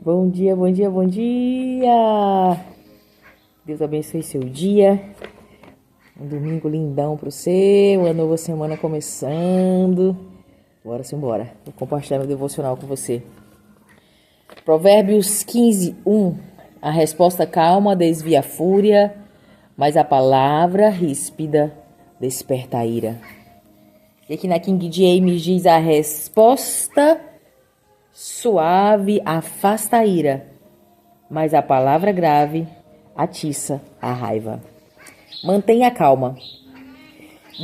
Bom dia, bom dia, bom dia! Deus abençoe seu dia. Um domingo lindão para você, uma nova semana começando. Bora, simbora. Vou compartilhar meu devocional com você. Provérbios 15:1. A resposta calma desvia a fúria, mas a palavra ríspida desperta a ira. E aqui na King James diz: a resposta suave afasta a ira, mas a palavra grave atiça a raiva. Mantenha calma.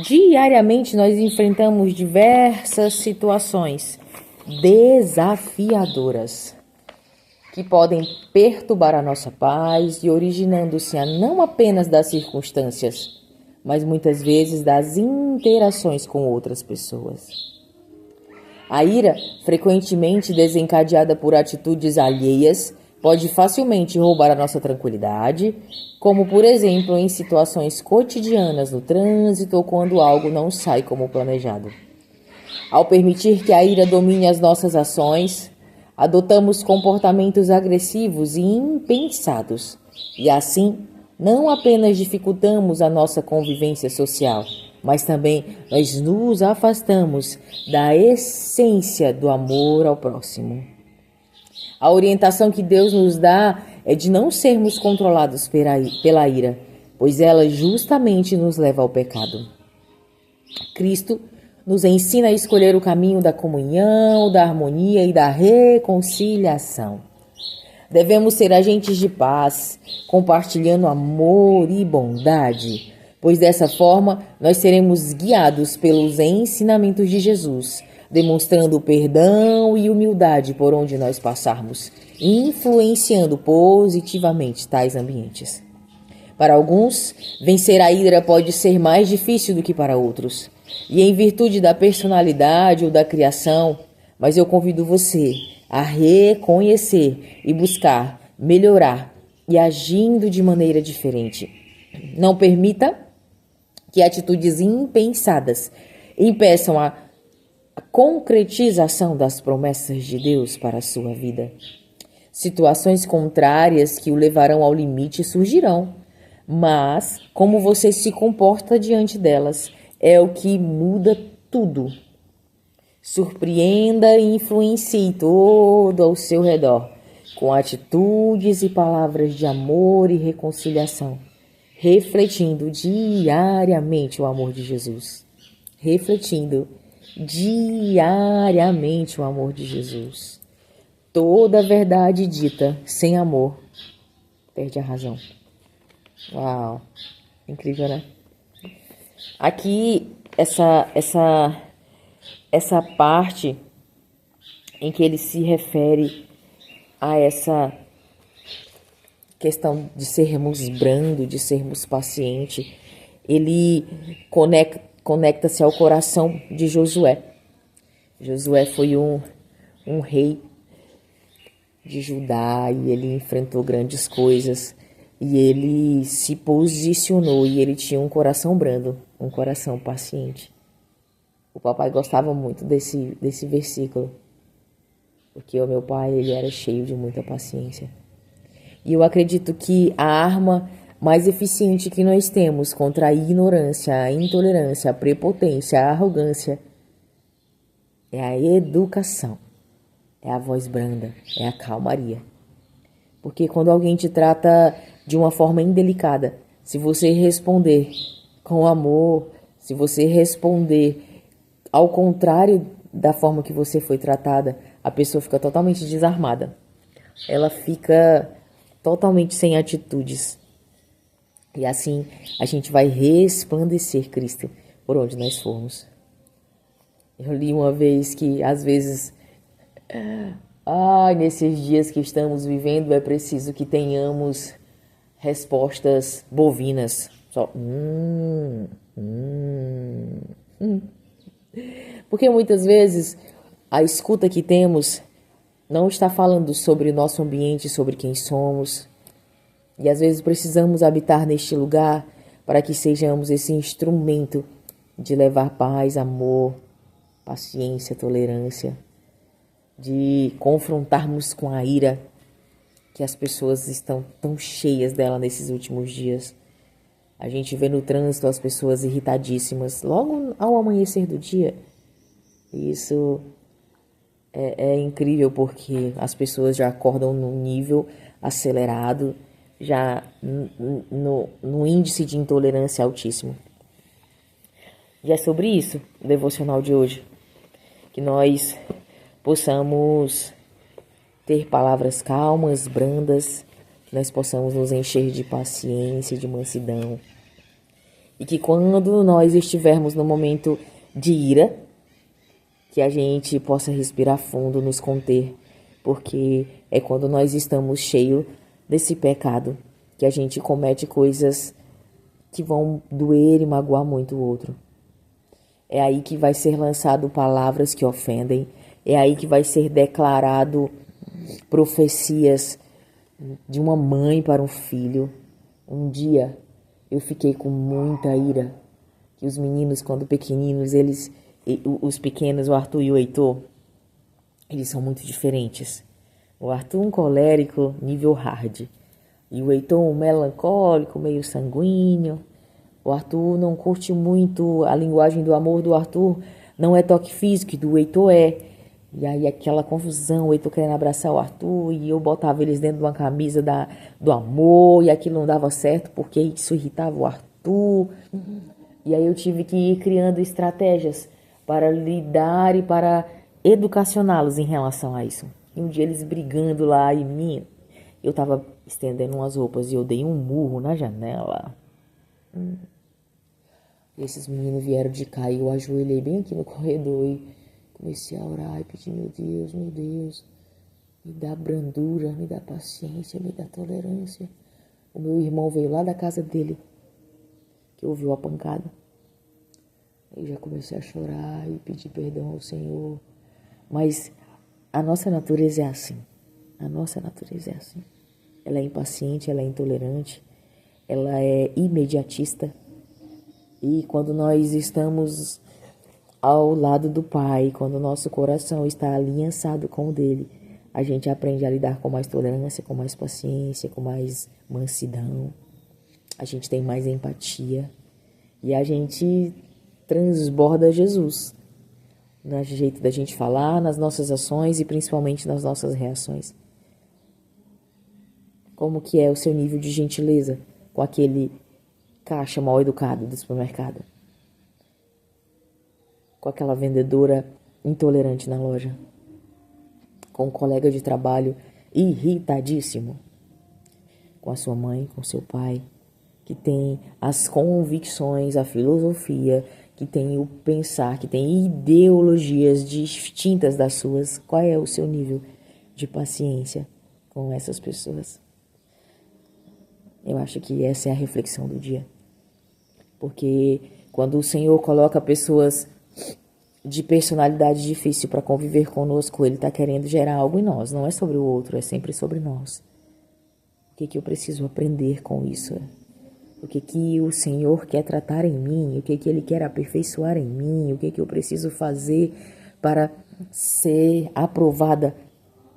Diariamente nós enfrentamos diversas situações desafiadoras que podem perturbar a nossa paz e originando-se não apenas das circunstâncias, mas muitas vezes das interações com outras pessoas. A ira, frequentemente desencadeada por atitudes alheias, pode facilmente roubar a nossa tranquilidade, como, por exemplo, em situações cotidianas no trânsito ou quando algo não sai como planejado. Ao permitir que a ira domine as nossas ações, adotamos comportamentos agressivos e impensados, e assim não apenas dificultamos a nossa convivência social, mas também nós nos afastamos da essência do amor ao próximo. A orientação que Deus nos dá é de não sermos controlados pela ira, pois ela justamente nos leva ao pecado. Cristo nos ensina a escolher o caminho da comunhão, da harmonia e da reconciliação. Devemos ser agentes de paz, compartilhando amor e bondade, pois dessa forma nós seremos guiados pelos ensinamentos de Jesus, demonstrando perdão e humildade por onde nós passarmos, influenciando positivamente tais ambientes. Para alguns, vencer a ira pode ser mais difícil do que para outros, e em virtude da personalidade ou da criação, mas eu convido você a reconhecer e buscar melhorar e agindo de maneira diferente. Não permita que atitudes impensadas impeçam a concretização das promessas de Deus para a sua vida. Situações contrárias que o levarão ao limite surgirão, mas como você se comporta diante delas é o que muda tudo. Surpreenda e influencie todo ao seu redor com atitudes e palavras de amor e reconciliação, refletindo diariamente o amor de Jesus. Refletindo diariamente o amor de Jesus. Toda verdade dita sem amor perde a razão. Uau, incrível, né? Aqui, essa parte em que ele se refere a essa questão de sermos brando, de sermos pacientes, ele conecta-se ao coração de Josué. Josué foi um rei de Judá e ele enfrentou grandes coisas e ele se posicionou e ele tinha um coração brando, um coração paciente. O papai gostava muito desse versículo, porque o meu pai ele era cheio de muita paciência. E eu acredito que a arma mais eficiente que nós temos contra a ignorância, a intolerância, a prepotência, a arrogância é a educação, é a voz branda, é a calmaria. Porque quando alguém te trata de uma forma indelicada, se você responder com amor, se você responder ao contrário da forma que você foi tratada, a pessoa fica totalmente desarmada. Ela fica totalmente sem atitudes. E assim a gente vai resplandecer Cristo por onde nós formos. Eu li uma vez que às vezes, nesses dias que estamos vivendo é preciso que tenhamos respostas bovinas. Só Porque muitas vezes a escuta que temos não está falando sobre o nosso ambiente, sobre quem somos. E às vezes precisamos habitar neste lugar para que sejamos esse instrumento de levar paz, amor, paciência, tolerância, de confrontarmos com a ira que as pessoas estão tão cheias dela nesses últimos dias. A gente vê no trânsito as pessoas irritadíssimas logo ao amanhecer do dia. E isso é incrível porque as pessoas já acordam num nível acelerado, já no índice de intolerância altíssimo. E é sobre isso o devocional de hoje. Que nós possamos ter palavras calmas, brandas, que nós possamos nos encher de paciência, de mansidão. E que quando nós estivermos no momento de ira, que a gente possa respirar fundo, nos conter, porque é quando nós estamos cheios desse pecado que a gente comete coisas que vão doer e magoar muito o outro. É aí que vai ser lançado palavras que ofendem, é aí que vai ser declarado profecias de uma mãe para um filho. Um dia eu fiquei com muita ira, que os meninos, quando pequeninos, os pequenos, o Arthur e o Heitor, eles são muito diferentes. O Arthur um colérico nível hard, e o Heitor um melancólico, meio sanguíneo. O Arthur não curte muito a linguagem do amor do Arthur, não é toque físico, e do Heitor é. E aí aquela confusão, o Heitor querendo abraçar o Arthur, e eu botava eles dentro de uma camisa do amor, e aquilo não dava certo, porque isso irritava o Arthur. E aí eu tive que ir criando estratégias para lidar e para educacioná-los em relação a isso. E um dia eles brigando lá em mim, eu tava estendendo umas roupas e eu dei um murro na janela. E esses meninos vieram de cá e eu ajoelhei bem aqui no corredor e comecei a orar e pedir, meu Deus, me dá brandura, me dá paciência, me dá tolerância. O meu irmão veio lá da casa dele, que ouviu a pancada. Eu já comecei a chorar e pedir perdão ao Senhor. Mas a nossa natureza é assim. A nossa natureza é assim. Ela é impaciente, ela é intolerante, ela é imediatista. E quando nós estamos ao lado do Pai, quando o nosso coração está aliançado com o dele, a gente aprende a lidar com mais tolerância, com mais paciência, com mais mansidão. A gente tem mais empatia. E a gente transborda Jesus no jeito da gente falar, nas nossas ações e principalmente nas nossas reações. Como que é o seu nível de gentileza com aquele caixa mal educado do supermercado? Com aquela vendedora intolerante na loja? Com um colega de trabalho irritadíssimo? Com a sua mãe, com seu pai, que tem as convicções, a filosofia, que tem o pensar, que tem ideologias distintas das suas? Qual é o seu nível de paciência com essas pessoas? Eu acho que essa é a reflexão do dia. Porque quando o Senhor coloca pessoas de personalidade difícil para conviver conosco, Ele está querendo gerar algo em nós. Não é sobre o outro, é sempre sobre nós. O que eu preciso aprender com isso? O que o Senhor quer tratar em mim? O que Ele quer aperfeiçoar em mim? O que eu preciso fazer para ser aprovada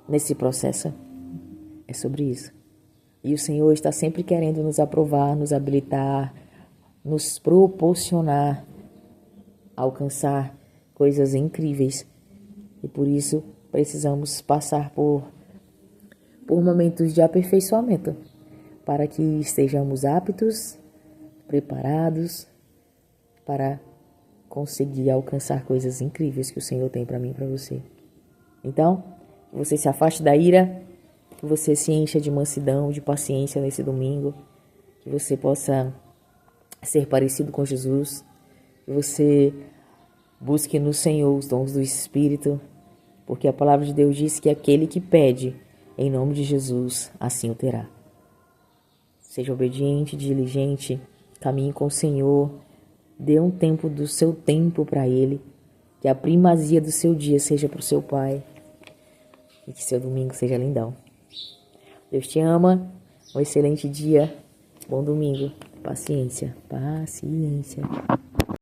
nesse processo? É sobre isso. E o Senhor está sempre querendo nos aprovar, nos habilitar, nos proporcionar alcançar coisas incríveis. E por isso precisamos passar por momentos de aperfeiçoamento, para que estejamos aptos, preparados para conseguir alcançar coisas incríveis que o Senhor tem para mim e para você. Então, que você se afaste da ira, que você se encha de mansidão, de paciência nesse domingo, que você possa ser parecido com Jesus, que você busque no Senhor os dons do Espírito, porque a palavra de Deus diz que aquele que pede em nome de Jesus, assim o terá. Seja obediente, diligente, caminhe com o Senhor, dê um tempo do seu tempo para Ele, que a primazia do seu dia seja para o seu Pai e que seu domingo seja lindão. Deus te ama, um excelente dia, bom domingo, paciência, paciência.